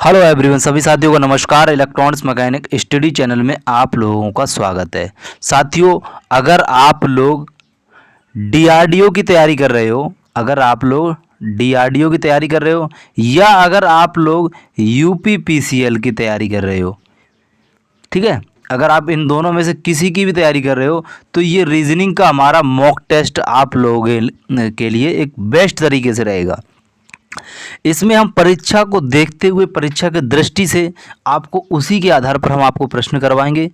Hello everyone, सभी साथियों को नमस्कार। इलेक्ट्रॉनिक्स मैकेनिक स्टडी चैनल में आप लोगों का स्वागत है। साथियों, अगर आप लोग डीआरडीओ की तैयारी कर रहे हो, या अगर आप लोग यूपीपीसीएल की तैयारी कर रहे हो, ठीक है, अगर आप इन दोनों में से किसी की भी तैयारी कर रहे हो तो ये रीजनिंग का हमारा मॉक टेस्ट आप लोगों के लिए एक बेस्ट तरीके से रहेगा। इसमें हम परीक्षा को देखते हुए, परीक्षा की दृष्टि से आपको उसी के आधार पर हम आपको प्रश्न करवाएंगे।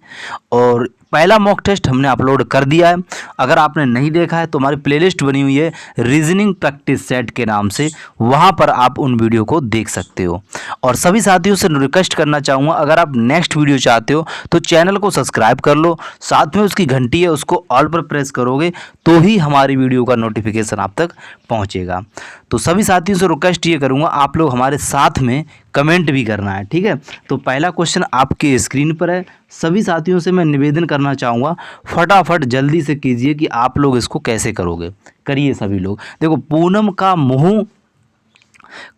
और पहला मॉक टेस्ट हमने अपलोड कर दिया है। अगर आपने नहीं देखा है तो हमारी प्लेलिस्ट बनी हुई है रीजनिंग प्रैक्टिस सेट के नाम से, वहाँ पर आप उन वीडियो को देख सकते हो। और सभी साथियों से रिक्वेस्ट करना चाहूँगा, अगर आप नेक्स्ट वीडियो चाहते हो तो चैनल को सब्सक्राइब कर लो, साथ में उसकी घंटी है उसको ऑल पर प्रेस करोगे तो ही हमारी वीडियो का नोटिफिकेशन आप तक पहुँचेगा। तो सभी साथियों से रिक्वेस्ट ये करूँगा, आप लोग हमारे साथ में कमेंट भी करना है, ठीक है। तो पहला क्वेश्चन आपके स्क्रीन पर है। सभी साथियों से मैं निवेदन करना चाहूँगा, फटाफट जल्दी से कीजिए कि आप लोग इसको कैसे करोगे। करिए सभी लोग। देखो, पूनम का मुँह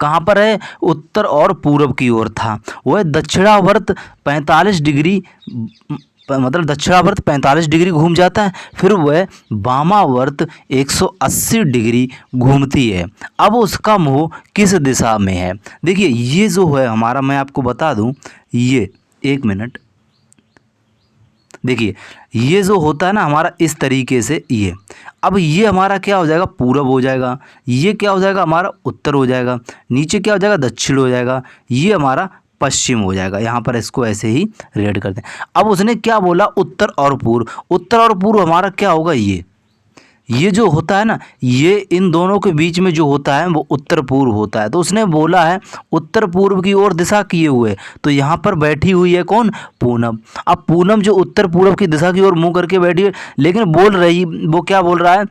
कहाँ पर है? उत्तर और पूर्व की ओर था। वह दक्षिणावर्त 45 डिग्री, मतलब दक्षिणावर्त 45 डिग्री घूम जाता है, फिर वह वामावर्त 180 डिग्री घूमती है। अब उसका मुँह किस दिशा में है? देखिए, ये जो है हमारा, मैं आपको बता दूं, ये एक मिनट, देखिए ये जो होता है ना हमारा इस तरीके से, ये अब ये हमारा क्या हो जाएगा? पूरब हो जाएगा। ये क्या हो जाएगा? हमारा उत्तर हो जाएगा। नीचे क्या हो जाएगा? दक्षिण हो जाएगा। ये हमारा पश्चिम हो जाएगा। यहाँ पर इसको ऐसे ही रेड करते हैं। अब उसने क्या बोला? उत्तर और पूर्व। उत्तर और पूर्व हमारा क्या होगा? ये जो होता है ना, ये इन दोनों के बीच में जो होता है वो उत्तर पूर्व होता है। तो उसने बोला है उत्तर पूर्व की ओर दिशा किए हुए, तो यहाँ पर बैठी हुई है कौन? पूनम। अब पूनम जो उत्तर पूर्व की दिशा की ओर मुंह करके बैठी है, लेकिन वो क्या बोल रहा है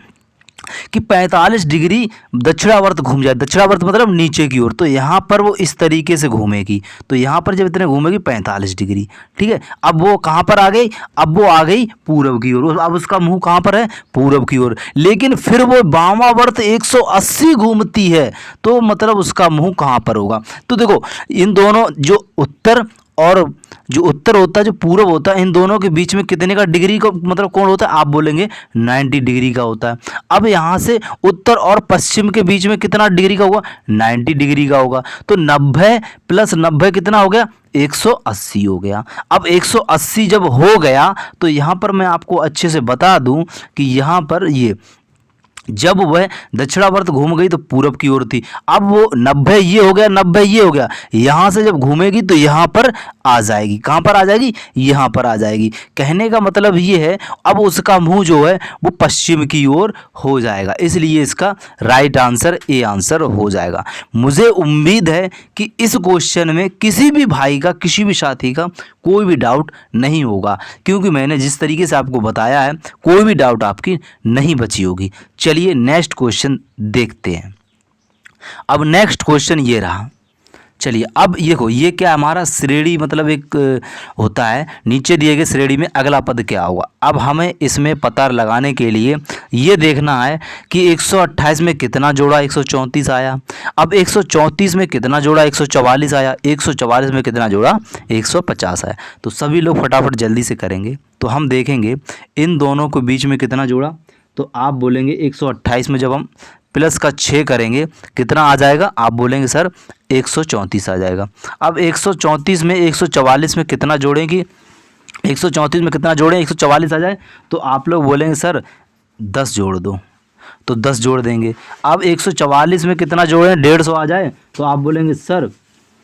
कि 45 डिग्री दक्षिणावर्त घूम जाए। दक्षिणावर्त मतलब नीचे की ओर, तो यहाँ पर वो इस तरीके से घूमेगी। तो यहाँ पर जब इतने घूमेगी 45 डिग्री, ठीक है। अब वो कहाँ पर आ गई? अब वो आ गई पूर्व की ओर। अब उसका मुंह कहाँ पर है? पूर्व की ओर। लेकिन फिर वो वामावर्त 180 घूमती है, तो मतलब उसका मुंह कहाँ पर होगा? तो देखो, इन दोनों जो उत्तर होता है, जो पूर्व होता है, इन दोनों के बीच में कितने का डिग्री का मतलब कोण होता है? आप बोलेंगे 90 डिग्री का होता है। अब यहाँ से उत्तर और पश्चिम के बीच में कितना डिग्री का होगा? 90 डिग्री का होगा। तो 90 प्लस 90 कितना हो गया? 180 हो गया। अब 180 जब हो गया तो यहाँ पर मैं आपको अच्छे से बता दूं कि यहाँ पर ये जब वह दक्षिणावर्त घूम गई तो पूरब की ओर थी। अब वो 90 ये हो गया, 90 ये हो गया, यहाँ से जब घूमेगी तो यहाँ पर आ जाएगी। कहाँ पर आ जाएगी? यहाँ पर आ जाएगी। कहने का मतलब ये है, अब उसका मुंह जो है वो पश्चिम की ओर हो जाएगा। इसलिए इसका राइट आंसर ए आंसर हो जाएगा। मुझे उम्मीद है कि इस क्वेश्चन में किसी भी भाई का, किसी भी साथी का कोई भी डाउट नहीं होगा, क्योंकि मैंने जिस तरीके से आपको बताया है कोई भी डाउट आपकी नहीं बची होगी। चलिए नेक्स्ट क्वेश्चन देखते हैं। अब नेक्स्ट क्वेश्चन ये रहा। चलिए, अब ये देखो, ये क्या हमारा श्रेणी, मतलब एक होता है नीचे दिए गए श्रेणी में अगला पद क्या होगा। अब हमें इसमें पता लगाने के लिए ये देखना है कि 128 में कितना जोड़ा? 134 आया। अब 134 में कितना जोड़ा? 144 आया। 144 में कितना जोड़ा? 150 आया। तो सभी लोग फटाफट जल्दी से करेंगे। तो हम देखेंगे इन दोनों के बीच में कितना जोड़ा। तो आप बोलेंगे 128 में जब हम प्लस का 6 करेंगे कितना आ जाएगा? आप बोलेंगे सर 134 आ जाएगा। अब 134 में 144 में कितना जोड़ेंगे? 134 में कितना जोड़ें 144 आ जाए? तो आप लोग बोलेंगे सर 10 जोड़ दो, तो 10 जोड़ देंगे। अब 144 में कितना जोड़ें? 150 आ जाए? तो आप बोलेंगे सर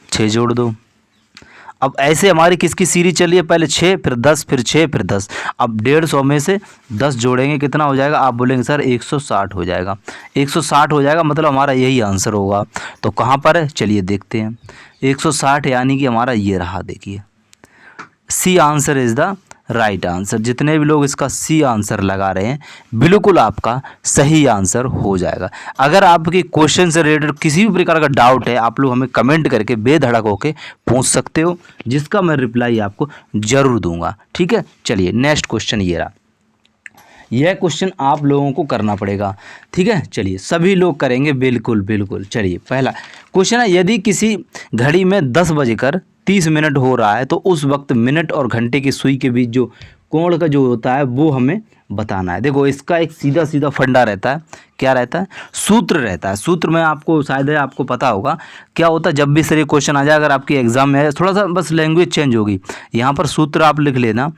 6 जोड़ दो। अब ऐसे हमारी किसकी सीरीज चली है? पहले 6, फिर 10, फिर 6, फिर 10। अब 150 में से 10 जोड़ेंगे कितना हो जाएगा? आप बोलेंगे सर 160 हो जाएगा। 160 हो जाएगा, मतलब हमारा यही आंसर होगा। तो कहाँ पर है? चलिए देखते हैं। 160 यानी कि हमारा ये रहा, देखिए C answer is the right answer. जितने भी लोग इसका सी आंसर लगा रहे हैं, बिल्कुल आपका सही आंसर हो जाएगा। अगर आपके क्वेश्चन से रिलेटेड किसी भी प्रकार का डाउट है, आप लोग हमें कमेंट करके बेधड़क होके पूछ सकते हो, जिसका मैं रिप्लाई आपको ज़रूर दूंगा, ठीक है। चलिए नेक्स्ट क्वेश्चन ये रहा। यह क्वेश्चन आप लोगों को करना पड़ेगा, ठीक है। चलिए सभी लोग करेंगे, बिल्कुल बिल्कुल। चलिए पहला क्वेश्चन है, यदि किसी घड़ी में 10:30 हो रहा है तो उस वक्त मिनट और घंटे की सुई के बीच जो कोण का जो होता है वो हमें बताना है। देखो इसका एक सीधा सीधा फंडा रहता है, क्या रहता है, सूत्र रहता है। सूत्र में आपको शायद है आपको पता होगा क्या होता है। जब भी सर ये क्वेश्चन आ जाए, अगर आपके एग्जाम में है, थोड़ा सा बस लैंग्वेज चेंज होगी, यहाँ पर सूत्र आप लिख लेना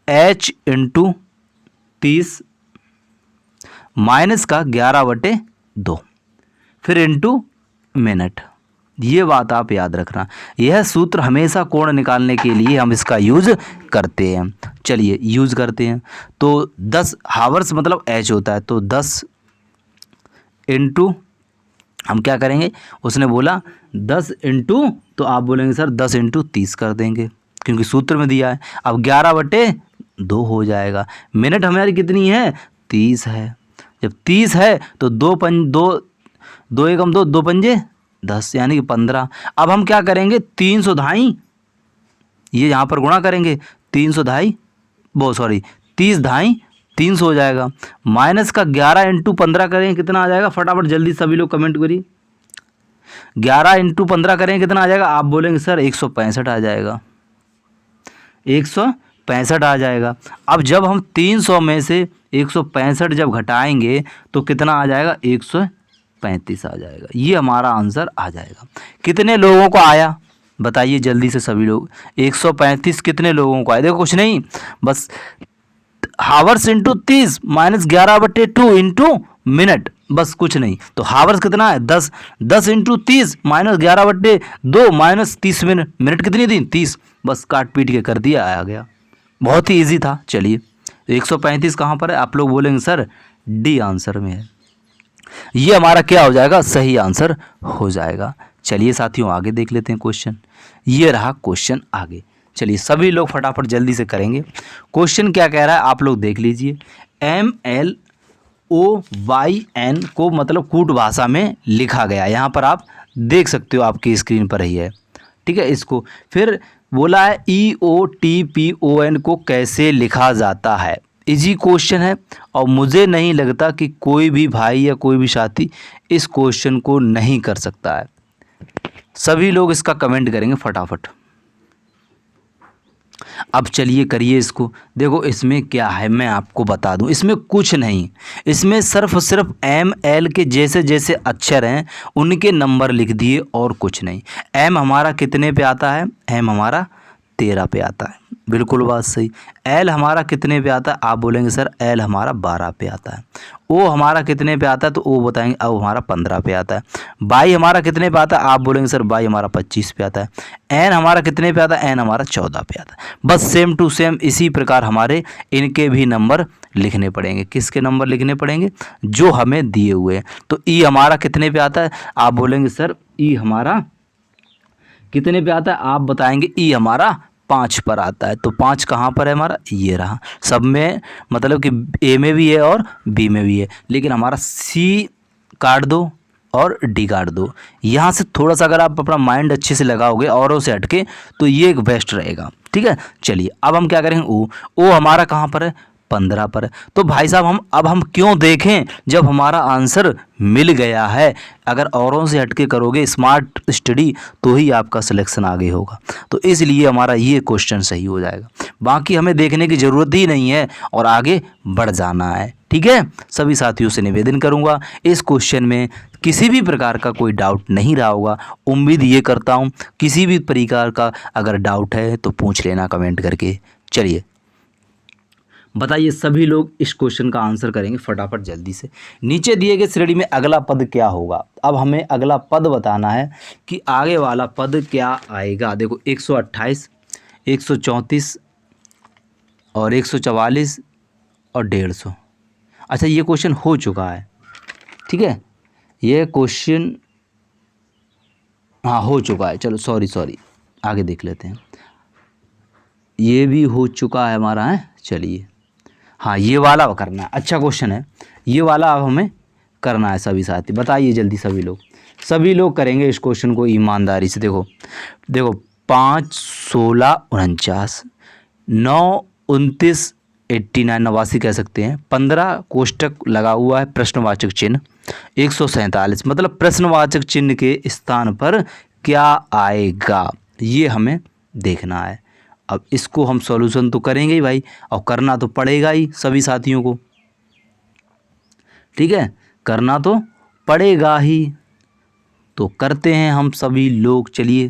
h × 30 माइनस का 11/2 फिर इंटू मिनट। ये बात आप याद रखना, यह सूत्र हमेशा कोण निकालने के लिए हम इसका यूज़ करते हैं। चलिए यूज़ करते हैं। तो 10 हावर्स मतलब h होता है, तो 10 इंटू हम क्या करेंगे, उसने बोला 10 इंटू, तो आप बोलेंगे सर 10 × 30 कर देंगे क्योंकि सूत्र में दिया है। अब 11/2 हो जाएगा। मिनट हमारी कितनी है, 30 है। जब 30 है तो 2 एकम 2, 2 पंजे 10 यानी कि 15। अब हम क्या करेंगे, 300 धाई, ये यहाँ पर गुणा करेंगे, 300 धाई 30 धाई 300 हो जाएगा। माइनस का 11 × 15 करें कितना आ जाएगा, फटाफट जल्दी सभी लोग कमेंट करिए। 11 × 15 करें कितना आ जाएगा, आप बोलेंगे सर 165 आ जाएगा, 165 आ जाएगा। अब जब हम 300 में से 165 जब घटाएंगे तो कितना आ जाएगा, 135 आ जाएगा। ये हमारा आंसर आ जाएगा। कितने लोगों को आया बताइए जल्दी से सभी लोग। 135 कितने लोगों को आया, देखो कुछ नहीं, बस hours into 30 minus 11/2 into minute, बस कुछ नहीं। तो हावर्स कितना है, 10 × 30 माइनस 11/2 माइनस 30 मिनट, मिनट कितनी थी, 30, बस काट पीट के कर दिया, आ गया। बहुत ही इजी था। चलिए 135 कहाँ पर है, आप लोग बोलेंगे सर डी आंसर में है। ये हमारा क्या हो जाएगा, सही आंसर हो जाएगा। चलिए साथियों आगे देख लेते हैं क्वेश्चन। ये रहा क्वेश्चन आगे। चलिए सभी लोग फटाफट जल्दी से करेंगे। क्वेश्चन क्या कह रहा है आप लोग देख लीजिए। MLOYN को मतलब कूट भाषा में लिखा गया, यहाँ पर आप देख सकते हो, आपकी स्क्रीन पर ही है, ठीक है। इसको फिर बोला है EOTPON को कैसे लिखा जाता है। इजी क्वेश्चन है और मुझे नहीं लगता कि कोई भी भाई या कोई भी साथी इस क्वेश्चन को नहीं कर सकता है। सभी लोग इसका कमेंट करेंगे फटाफट। अब चलिए करिए इसको। देखो इसमें क्या है मैं आपको बता दूं, इसमें कुछ नहीं, इसमें सिर्फ ML के जैसे जैसे अक्षर हैं उनके नंबर लिख दिए और कुछ नहीं। M हमारा कितने पे आता है, M हमारा 13 पे आता है, बिल्कुल बात सही। L हमारा कितने पे आता है, आप बोलेंगे सर L हमारा 12 पे आता है। O हमारा कितने पे आता है, तो O बताएंगे O हमारा 15 पे आता है। Y हमारा कितने पे आता है, आप बोलेंगे सर Y हमारा 25 पे आता है। N हमारा कितने पे आता है, N हमारा 14 पे आता है। बस सेम टू सेम इसी प्रकार हमारे इनके भी नंबर लिखने पड़ेंगे। किसके नंबर लिखने पड़ेंगे, जो हमें दिए हुए हैं। तो E हमारा कितने पे आता है, आप बोलेंगे सर E हमारा कितने पे आता है, आप बताएंगे E हमारा 5 पर आता है। तो 5 कहाँ पर है हमारा, ये रहा। सब में मतलब कि A में भी है और B में भी है, लेकिन हमारा C काट दो और D काट दो। यहाँ से थोड़ा सा अगर आप अपना माइंड अच्छे से लगाओगे औरों से हटके तो ये एक बेस्ट रहेगा, ठीक है। चलिए अब हम क्या करेंगे, O हमारा कहाँ पर है, 15 पर है। तो भाई साहब हम क्यों देखें जब हमारा आंसर मिल गया है। अगर औरों से हटके करोगे स्मार्ट स्टडी तो ही आपका सिलेक्शन आगे होगा। तो इसलिए हमारा ये क्वेश्चन सही हो जाएगा। बाकी हमें देखने की ज़रूरत ही नहीं है और आगे बढ़ जाना है, ठीक है। सभी साथियों से निवेदन करूंगा, इस क्वेश्चन में किसी भी प्रकार का कोई डाउट नहीं रहा होगा। उम्मीद ये करता हूं किसी भी प्रकार का अगर डाउट है तो पूछ लेना कमेंट करके। चलिए बताइए सभी लोग इस क्वेश्चन का आंसर करेंगे फटाफट जल्दी से। नीचे दिए गए श्रेणी में अगला पद क्या होगा। अब हमें अगला पद बताना है कि आगे वाला पद क्या आएगा। देखो 128, 134 और 144 और 150। अच्छा ये क्वेश्चन हो चुका है, ठीक है, ये क्वेश्चन हाँ हो चुका है। चलो सॉरी आगे देख लेते हैं। ये भी हो चुका है हमारा, है। चलिए हाँ ये वाला करना है, अच्छा क्वेश्चन है ये वाला। अब हमें करना है सभी साथी, बताइए जल्दी सभी लोग करेंगे इस क्वेश्चन को ईमानदारी से। देखो 5, 16, 49, 9, 29, 89 89 कह सकते हैं, 15 कोष्टक लगा हुआ है प्रश्नवाचक चिन्ह, 147 मतलब प्रश्नवाचक चिन्ह के स्थान पर क्या आएगा ये हमें देखना है। अब इसको हम सॉल्यूशन तो करेंगे ही भाई, और करना तो पड़ेगा ही सभी साथियों को, ठीक है, करना तो पड़ेगा ही। तो करते हैं हम सभी लोग। चलिए,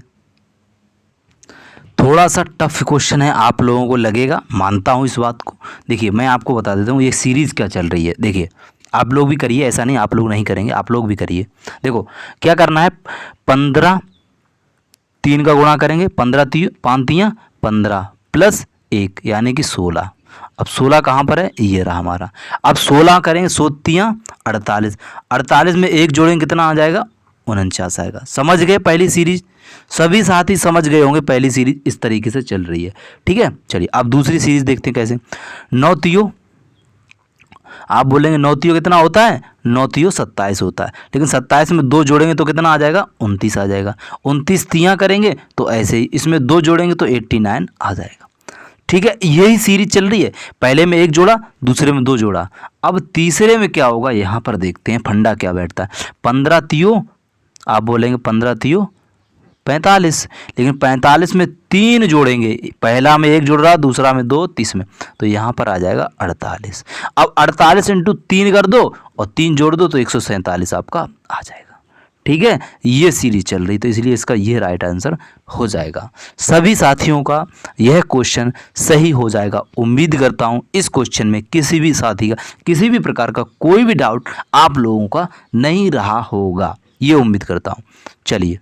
थोड़ा सा टफ क्वेश्चन है, आप लोगों को लगेगा, मानता हूँ इस बात को। देखिए मैं आपको बता देता हूँ ये सीरीज़ क्या चल रही है। देखिए आप लोग भी करिए, ऐसा नहीं आप लोग नहीं करेंगे, आप लोग भी करिए। देखो क्या करना है, 15 3 का गुणा करेंगे, 15 5 तियाँ 15 प्लस 1 यानी कि 16। अब 16 कहाँ पर है, ये रहा हमारा। अब 16 करेंगे, 16 तियाँ 48, 48 में 1 जोड़ेंगे कितना आ जाएगा, 49 आएगा। समझ गए पहली सीरीज, सभी साथी समझ गए होंगे पहली सीरीज इस तरीके से चल रही है, ठीक है। चलिए अब दूसरी सीरीज देखते हैं कैसे। 9 तियो, आप बोलेंगे 9 तियो कितना होता है, 9 तियो 27 होता है, लेकिन 27 में 2 जोड़ेंगे तो कितना आ जाएगा, 29 आ जाएगा। 29 तियाँ करेंगे तो ऐसे ही, इसमें 2 जोड़ेंगे तो 89 आ जाएगा, ठीक है। यही सीरीज चल रही है, पहले में 1 जोड़ा, दूसरे में 2 जोड़ा। अब तीसरे में क्या होगा, यहाँ पर देखते हैं फंडा क्या बैठता है। 15 तियो, आप बोलेंगे 15 तियो 45, लेकिन 45 में 3 जोड़ेंगे, पहला में 1 जुड़ रहा, दूसरा में 2, तीस में, तो यहाँ पर आ जाएगा 48। अब 48 इंटू 3 कर दो और 3 जोड़ दो तो 147 आपका आ जाएगा, ठीक है। ये सीरीज चल रही, तो इसलिए इसका ये राइट आंसर हो जाएगा। सभी साथियों का यह क्वेश्चन सही हो जाएगा। उम्मीद करता हूँ इस क्वेश्चन में किसी भी साथी का किसी भी प्रकार का कोई भी डाउट आप लोगों का नहीं रहा होगा, ये उम्मीद करता हूँ। चलिए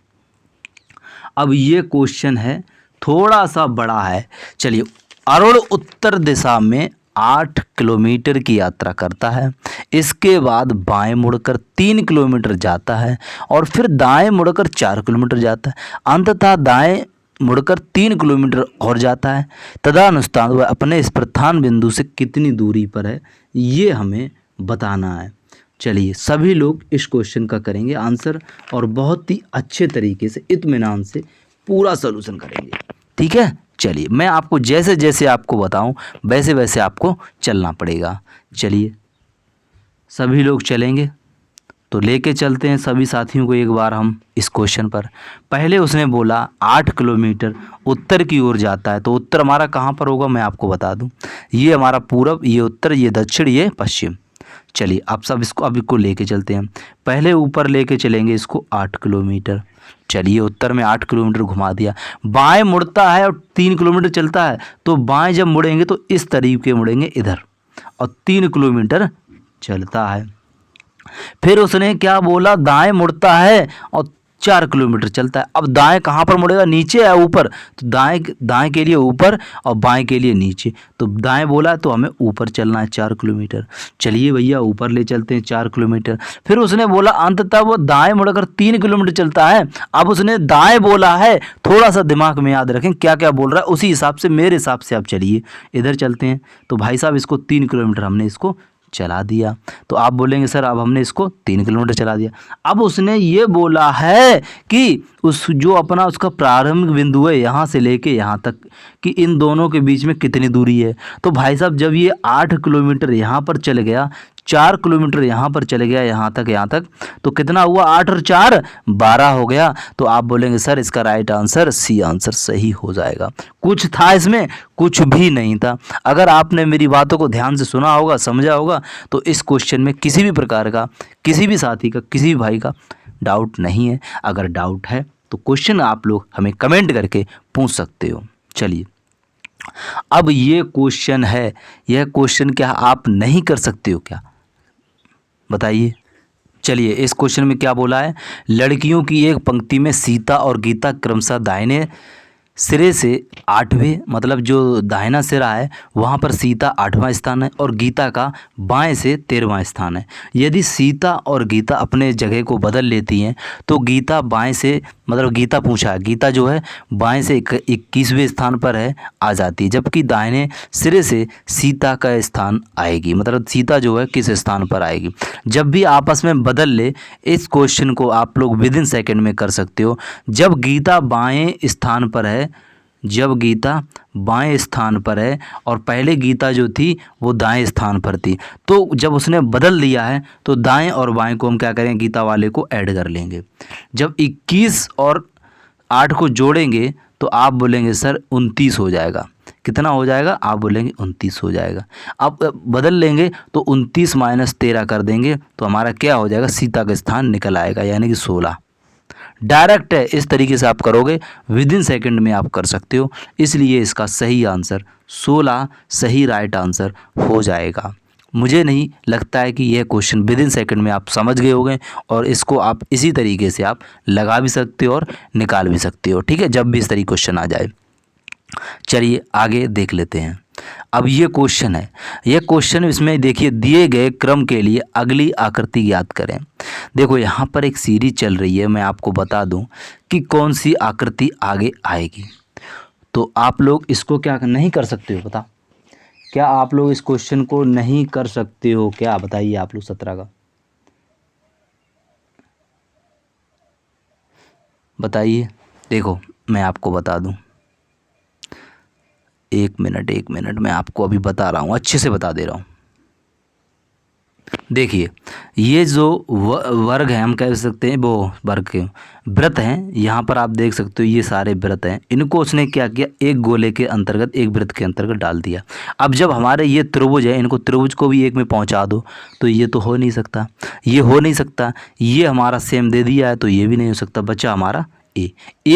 अब ये क्वेश्चन है, थोड़ा सा बड़ा है। चलिए, अरुण उत्तर दिशा में 8 किलोमीटर की यात्रा करता है, इसके बाद बाएं मुड़कर 3 किलोमीटर जाता है और फिर दाएं मुड़कर 4 किलोमीटर जाता है, अंततः दाएं मुड़कर 3 किलोमीटर और जाता है। तदनुसार वह अपने इस प्रस्थान बिंदु से कितनी दूरी पर है, ये हमें बताना है। चलिए सभी लोग इस क्वेश्चन का करेंगे आंसर और बहुत ही अच्छे तरीके से इत्मीनान से पूरा सलूशन करेंगे, ठीक है। चलिए मैं आपको जैसे जैसे आपको बताऊं वैसे वैसे आपको चलना पड़ेगा। चलिए सभी लोग चलेंगे, तो लेके चलते हैं सभी साथियों को एक बार हम इस क्वेश्चन पर। पहले उसने बोला 8 किलोमीटर उत्तर की ओर जाता है, तो उत्तर हमारा कहाँ पर होगा मैं आपको बता दूं, ये हमारा पूरब, ये उत्तर, ये दक्षिण, ये पश्चिम। चलिए आप सब इसको लेके चलते हैं। पहले ऊपर लेके चलेंगे इसको 8 किलोमीटर। चलिए उत्तर में 8 किलोमीटर घुमा दिया, बाएं मुड़ता है और 3 किलोमीटर चलता है, तो बाएं जब मुड़ेंगे तो इस तरीके मुड़ेंगे इधर, और 3 किलोमीटर चलता है। फिर उसने क्या बोला, दाएं मुड़ता है और 4 किलोमीटर चलता है। अब दाएं कहाँ पर मुड़ेगा, नीचे या ऊपर, तो दाएं के लिए ऊपर और बाएं के लिए नीचे, तो दाएं बोला तो हमें ऊपर चलना है 4 किलोमीटर। चलिए भैया ऊपर ले चलते हैं 4 किलोमीटर। फिर उसने बोला अंततः वो दाएं मुड़कर 3 किलोमीटर चलता है। अब उसने दाएं बोला है, थोड़ा सा दिमाग में याद रखें क्या क्या बोल रहा है, उसी हिसाब से मेरे हिसाब से आप चलिए। इधर चलते हैं, तो भाई साहब इसको 3 किलोमीटर हमने इसको चला दिया, तो आप बोलेंगे सर अब हमने इसको 3 किलोमीटर चला दिया। अब उसने ये बोला है कि उस जो अपना उसका प्रारंभिक बिंदु है यहाँ से लेके यहाँ तक कि इन दोनों के बीच में कितनी दूरी है। तो भाई साहब जब ये 8 किलोमीटर यहाँ पर चल गया, 4 किलोमीटर यहाँ पर चले गया यहाँ तक, तो कितना हुआ, 8 और 4 12 हो गया। तो आप बोलेंगे सर इसका राइट आंसर सी आंसर सही हो जाएगा। कुछ था इसमें, कुछ भी नहीं था। अगर आपने मेरी बातों को ध्यान से सुना होगा, समझा होगा, तो इस क्वेश्चन में किसी भी प्रकार का, किसी भी साथी का, किसी भी भाई का डाउट नहीं है। अगर डाउट है तो क्वेश्चन आप लोग हमें कमेंट करके पूछ सकते हो। चलिए अब ये क्वेश्चन है, यह क्वेश्चन क्या आप नहीं कर सकते हो क्या, बताइए। चलिए इस क्वेश्चन में क्या बोला है, लड़कियों की एक पंक्ति में सीता और गीता क्रमशः दाहिने सिरे से 8वें, मतलब जो दाहिना सिरा है वहाँ पर सीता 8वां स्थान है और गीता का बाएं से 13वां स्थान है। यदि सीता और गीता अपने जगह को बदल लेती हैं तो गीता बाएं से, मतलब गीता पूछा है, गीता जो है बाएं से 21वें स्थान पर है, आ जाती है, जबकि दाहिने सिरे से सीता का स्थान आएगी, मतलब सीता जो है किस स्थान पर आएगी। जब भी आपस में बदल ले, इस क्वेश्चन को आप लोग विदिन सेकेंड में कर सकते हो। जब गीता बाएं स्थान पर है जब गीता बाएं स्थान पर है और पहले गीता जो थी वो दाएं स्थान पर थी, तो जब उसने बदल दिया है तो दाएं और बाएं को हम क्या करेंगे, गीता वाले को ऐड कर लेंगे। जब 21 और 8 को जोड़ेंगे तो आप बोलेंगे सर 29 हो जाएगा। कितना हो जाएगा, आप बोलेंगे 29 हो जाएगा। अब बदल लेंगे तो 29 माइनस 13 कर देंगे तो हमारा क्या हो जाएगा, सीता का स्थान निकल आएगा, यानी कि 16। डायरेक्ट है, इस तरीके से आप करोगे विद इन सेकेंड में आप कर सकते हो, इसलिए इसका सही आंसर 16 सही राइट आंसर हो जाएगा। मुझे नहीं लगता है कि यह क्वेश्चन विद इन सेकेंड में आप समझ गए होंगे और इसको आप इसी तरीके से आप लगा भी सकते हो और निकाल भी सकते हो, ठीक है, जब भी इस तरीके क्वेश्चन आ जाए। चलिए आगे देख लेते हैं। अब ये क्वेश्चन है, ये क्वेश्चन इसमें देखिए दिए गए क्रम के लिए अगली आकृति याद करें। देखो यहाँ पर एक सीरीज चल रही है, मैं आपको बता दूं कि कौन सी आकृति आगे आएगी। तो आप लोग इसको क्या नहीं कर सकते हो, बता क्या आप लोग इस क्वेश्चन को नहीं कर सकते हो क्या, बताइए आप लोग 17 का बताइए। देखो मैं आपको बता दूं, एक मिनट मैं आपको अभी बता रहा हूँ, अच्छे से बता दे रहा हूँ। देखिए ये जो वर्ग है, हम कह सकते हैं वो वर्ग के व्रत हैं, यहाँ पर आप देख सकते हो ये सारे व्रत हैं, इनको उसने क्या किया, एक गोले के अंतर्गत एक व्रत के अंतर्गत डाल दिया। अब जब हमारे ये त्रिभुज है, इनको त्रिभुज को भी एक में पहुँचा दो तो ये तो हो नहीं सकता, ये हो नहीं सकता, ये हमारा सेम दे दिया है तो ये भी नहीं हो सकता, बचा हमारा ए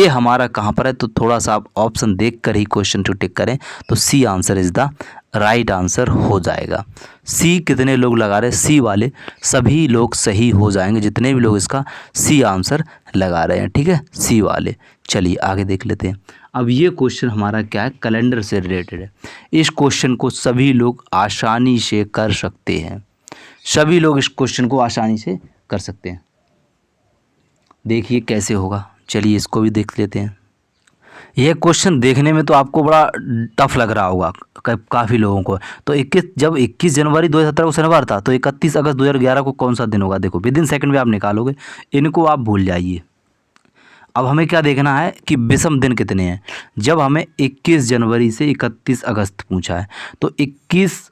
हमारा कहाँ पर है, तो थोड़ा सा आप ऑप्शन देख कर ही क्वेश्चन को टिक करें तो C answer is the right answer हो जाएगा। सी कितने लोग लगा रहे हैं, सी वाले सभी लोग सही हो जाएंगे, जितने भी लोग इसका सी आंसर लगा रहे हैं, ठीक है, सी वाले। चलिए आगे देख लेते हैं। अब ये क्वेश्चन हमारा क्या है, कैलेंडर से रिलेटेड है। इस क्वेश्चन को सभी लोग आसानी से कर सकते हैं, सभी लोग इस क्वेश्चन को आसानी से कर सकते हैं। देखिए कैसे होगा, चलिए इसको भी देख लेते हैं। यह क्वेश्चन देखने में तो आपको बड़ा टफ लग रहा होगा काफ़ी लोगों को। तो 21 जनवरी 2017 को शनिवार था, तो 31 अगस्त 2011 को कौन सा दिन होगा। देखो विद इन सेकंड में आप निकालोगे, इनको आप भूल जाइए। अब हमें क्या देखना है कि विषम दिन कितने हैं। जब हमें 21 जनवरी से 31 अगस्त पूछा है तो 21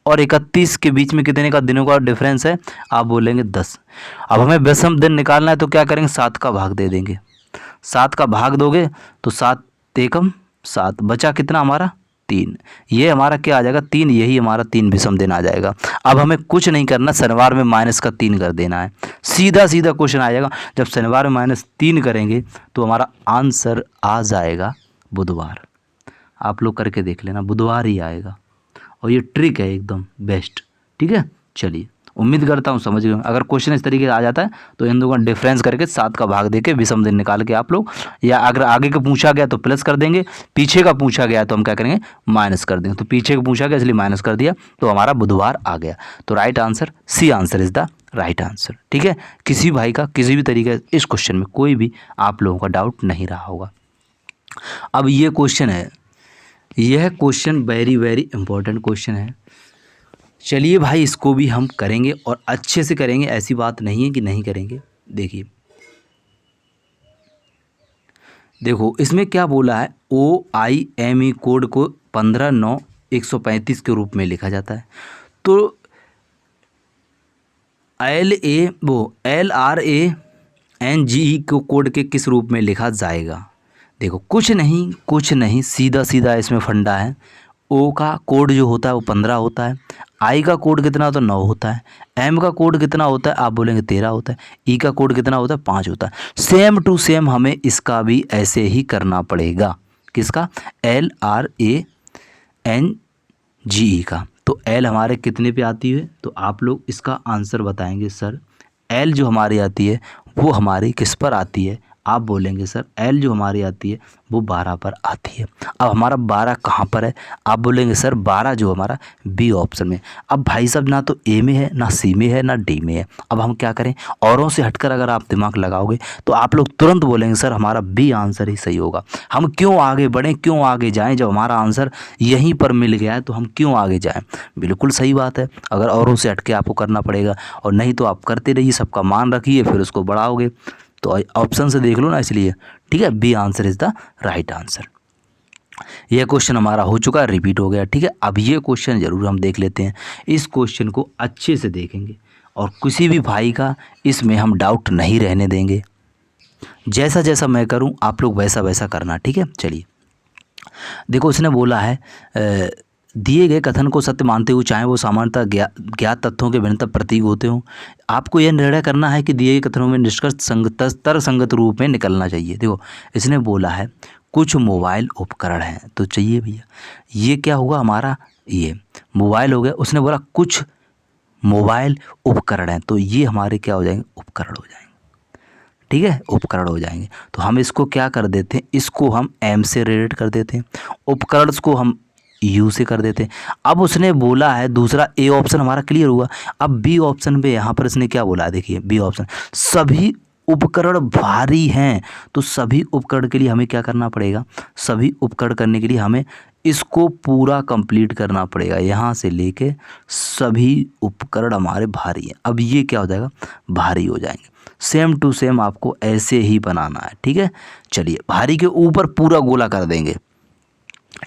और 31 के बीच में कितने का दिनों का डिफरेंस है, आप बोलेंगे 10। अब हमें विषम दिन निकालना है तो क्या करेंगे, 7 का भाग दे देंगे। 7 का भाग दोगे तो 7 एकम 7, बचा कितना हमारा 3। ये हमारा क्या आ जाएगा 3, यही हमारा 3 विषम दिन आ जाएगा। अब हमें कुछ नहीं करना, शनिवार में माइनस का 3 कर देना है, सीधा सीधा क्वेश्चन आ जाएगा। जब शनिवार में -3 करेंगे तो हमारा आंसर आ जाएगा बुधवार। आप लोग करके देख लेना, बुधवार ही आएगा और ये ट्रिक है एकदम बेस्ट, ठीक है। चलिए उम्मीद करता हूँ समझ गए। अगर क्वेश्चन इस तरीके से आ जाता है तो इन दोनों का डिफरेंस करके 7 का भाग देके विषम दिन निकाल के आप लोग, या अगर आगे का पूछा गया तो प्लस कर देंगे, पीछे का पूछा गया तो हम क्या करेंगे माइनस कर देंगे। तो पीछे का पूछा गया इसलिए माइनस कर दिया, तो हमारा बुधवार आ गया। तो right answer C answer is the right answer, ठीक है। किसी भाई का किसी भी तरीके इस क्वेश्चन में कोई भी आप लोगों का डाउट नहीं रहा होगा। अब ये क्वेश्चन है, यह question very very important question है। चलिए भाई इसको भी हम करेंगे और अच्छे से करेंगे, ऐसी बात नहीं है कि नहीं करेंगे। देखिए देखो इसमें क्या बोला है, OIME कोड को 15/9/135 के रूप में लिखा जाता है। तो LRANGE को कोड के किस रूप में लिखा जाएगा। देखो कुछ नहीं सीधा सीधा इसमें फंडा है। O का कोड जो होता है वो 15 होता है, I का कोड कितना होता है 9 होता है, M का कोड कितना होता है आप बोलेंगे 13 होता है, E का कोड कितना होता है 5 होता है। सेम टू सेम हमें इसका भी ऐसे ही करना पड़ेगा, किसका LRANGE का। तो L हमारे कितने पे आती है, तो आप लोग इसका आंसर बताएंगे सर L जो हमारी आती है वो हमारी किस पर आती है, आप बोलेंगे सर L जो हमारी आती है वो 12 पर आती है। अब हमारा 12 कहाँ पर है, आप बोलेंगे सर 12 जो हमारा बी ऑप्शन में। अब भाई साहब ना तो ए में है, ना सी में है, ना डी में है। अब हम क्या करें, औरों से हटकर अगर आप दिमाग लगाओगे तो आप लोग तुरंत बोलेंगे सर हमारा बी आंसर ही सही होगा। हम क्यों आगे बढ़ें, क्यों आगे जाएँ, जब हमारा आंसर यहीं पर मिल गया है तो हम क्यों आगे जाएँ। बिल्कुल सही बात है, अगर औरों से हट के आपको करना पड़ेगा और नहीं तो आप करते रहिए, सबका मान रखिए फिर उसको बढ़ाओगे तो ऑप्शन से देख लो ना इसलिए, ठीक है। B answer is the right answer. यह क्वेश्चन हमारा हो चुका है, रिपीट हो गया, ठीक है। अब ये क्वेश्चन ज़रूर हम देख लेते हैं, इस क्वेश्चन को अच्छे से देखेंगे और किसी भी भाई का इसमें हम डाउट नहीं रहने देंगे। जैसा जैसा मैं करूं आप लोग वैसा वैसा करना, ठीक है। चलिए देखो, उसने बोला है दिए गए कथन को सत्य मानते हुए चाहे वो सामान्यतः ज्ञात तथ्यों के भिन्नता प्रतीक होते हों, आपको यह निर्णय करना है कि दिए गए कथनों में निष्कर्ष तर्कसंगत रूप में निकलना चाहिए। देखो इसने बोला है कुछ मोबाइल उपकरण हैं, तो चाहिए भैया ये क्या होगा हमारा, ये मोबाइल हो गया। उसने बोला कुछ मोबाइल उपकरण हैं, तो ये हमारे क्या हो जाएंगे, उपकरण हो जाएंगे, ठीक है, उपकरण हो जाएंगे। तो हम इसको क्या कर देते हैं, इसको हम एम से रिलेट कर देते हैं, उपकरण को हम यू से कर देते हैं। अब उसने बोला है दूसरा, ए ऑप्शन हमारा क्लियर हुआ। अब बी ऑप्शन पे यहाँ पर इसने क्या बोला, देखिए बी ऑप्शन, सभी उपकरण भारी हैं, तो सभी उपकरण के लिए हमें क्या करना पड़ेगा, सभी उपकरण करने के लिए हमें इसको पूरा कंप्लीट करना पड़ेगा, यहाँ से लेके सभी उपकरण हमारे भारी हैं। अब ये क्या हो जाएगा, भारी हो जाएंगे। सेम टू सेम आपको ऐसे ही बनाना है, ठीक है। चलिए भारी के ऊपर पूरा गोला कर देंगे,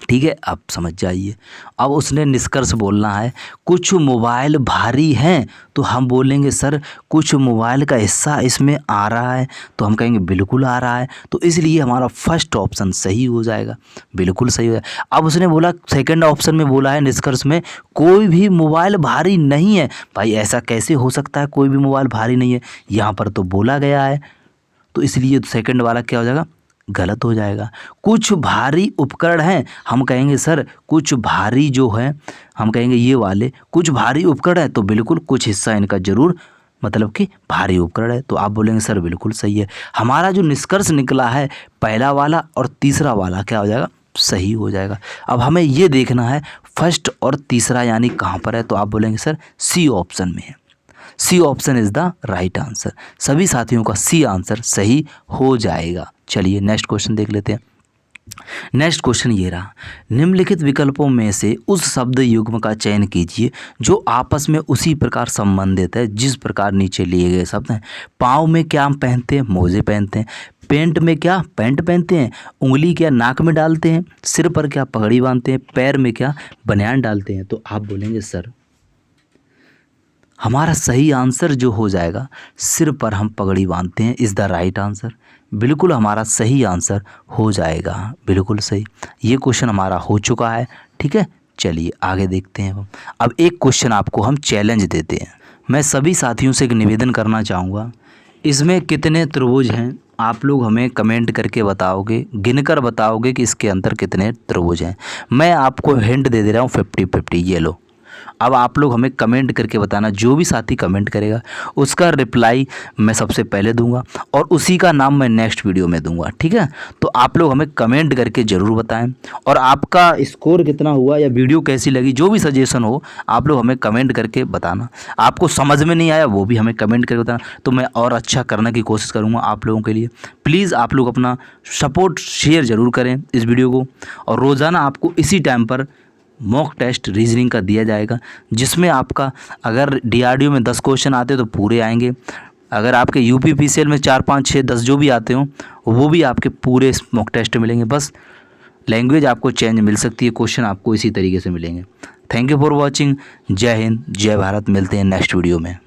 ठीक है, आप समझ जाइए। अब उसने निष्कर्ष बोलना है कुछ मोबाइल भारी हैं, तो हम बोलेंगे सर कुछ मोबाइल का हिस्सा इसमें आ रहा है, तो हम कहेंगे बिल्कुल आ रहा है, तो इसलिए हमारा फर्स्ट ऑप्शन सही हो जाएगा, बिल्कुल सही हो जाएगा। अब उसने बोला सेकंड ऑप्शन में बोला है निष्कर्ष में कोई भी मोबाइल भारी नहीं है, भाई ऐसा कैसे हो सकता है कोई भी मोबाइल भारी नहीं है, यहाँ पर तो बोला गया है, तो इसलिए सेकंड वाला क्या हो जाएगा, गलत हो जाएगा। कुछ भारी उपकरण हैं, हम कहेंगे सर कुछ भारी जो है, हम कहेंगे ये वाले कुछ भारी उपकरण हैं, तो बिल्कुल कुछ हिस्सा इनका जरूर मतलब कि भारी उपकरण है, तो आप बोलेंगे सर बिल्कुल सही है। हमारा जो निष्कर्ष निकला है पहला वाला और तीसरा वाला क्या हो जाएगा, सही हो जाएगा। अब हमें ये देखना है फर्स्ट और तीसरा यानी कहाँ पर है, तो आप बोलेंगे सर सी ऑप्शन में है, C option is the right answer. सभी साथियों का सी आंसर सही हो जाएगा। चलिए नेक्स्ट क्वेश्चन देख लेते हैं। नेक्स्ट क्वेश्चन ये रहा, निम्नलिखित विकल्पों में से उस शब्द युग्म का चयन कीजिए जो आपस में उसी प्रकार संबंधित है जिस प्रकार नीचे लिए गए शब्द हैं। पाँव में क्या हम पहनते हैं, मोजे पहनते हैं। पेंट में क्या, पैंट पहनते हैं। उंगली क्या, नाक में डालते हैं। सिर पर क्या, पगड़ी बांधते हैं। पैर में क्या, बनियान डालते हैं। तो आप बोलेंगे सर हमारा सही आंसर जो हो जाएगा सिर पर हम पगड़ी बांधते हैं इज़ द राइट आंसर, बिल्कुल हमारा सही आंसर हो जाएगा, बिल्कुल सही। ये क्वेश्चन हमारा हो चुका है, ठीक है। चलिए आगे देखते हैं। अब एक क्वेश्चन आपको हम चैलेंज देते हैं। मैं सभी साथियों से एक निवेदन करना चाहूँगा, इसमें कितने त्रिभुज हैं आप लोग हमें कमेंट करके बताओगे, गिनकर बताओगे कि इसके अंदर कितने त्रिभुज हैं। मैं आपको हिंट दे रहा हूँ 50-50, ये लो। अब आप लोग हमें कमेंट करके बताना, जो भी साथी कमेंट करेगा उसका रिप्लाई मैं सबसे पहले दूंगा और उसी का नाम मैं नेक्स्ट वीडियो में दूंगा, ठीक है। तो आप लोग हमें कमेंट करके ज़रूर बताएं और आपका स्कोर कितना हुआ या वीडियो कैसी लगी, जो भी सजेशन हो आप लोग हमें कमेंट करके बताना। आपको समझ में नहीं आया वो भी हमें कमेंट करके बताना, तो मैं और अच्छा करने की कोशिश करूँगा आप लोगों के लिए। प्लीज़ आप लोग अपना सपोर्ट शेयर ज़रूर करें इस वीडियो को, और रोज़ाना आपको इसी टाइम पर मॉक टेस्ट रीजनिंग का दिया जाएगा, जिसमें आपका अगर डीआरडीओ में 10 क्वेश्चन आते तो पूरे आएंगे, अगर आपके यूपीपीसीएल में 4, 5, 6, 10 जो भी आते हों वो भी आपके पूरे मॉक टेस्ट मिलेंगे। बस लैंग्वेज आपको चेंज मिल सकती है, क्वेश्चन आपको इसी तरीके से मिलेंगे। Thank you for watching. जय हिंद, जय भारत। मिलते हैं नेक्स्ट वीडियो में।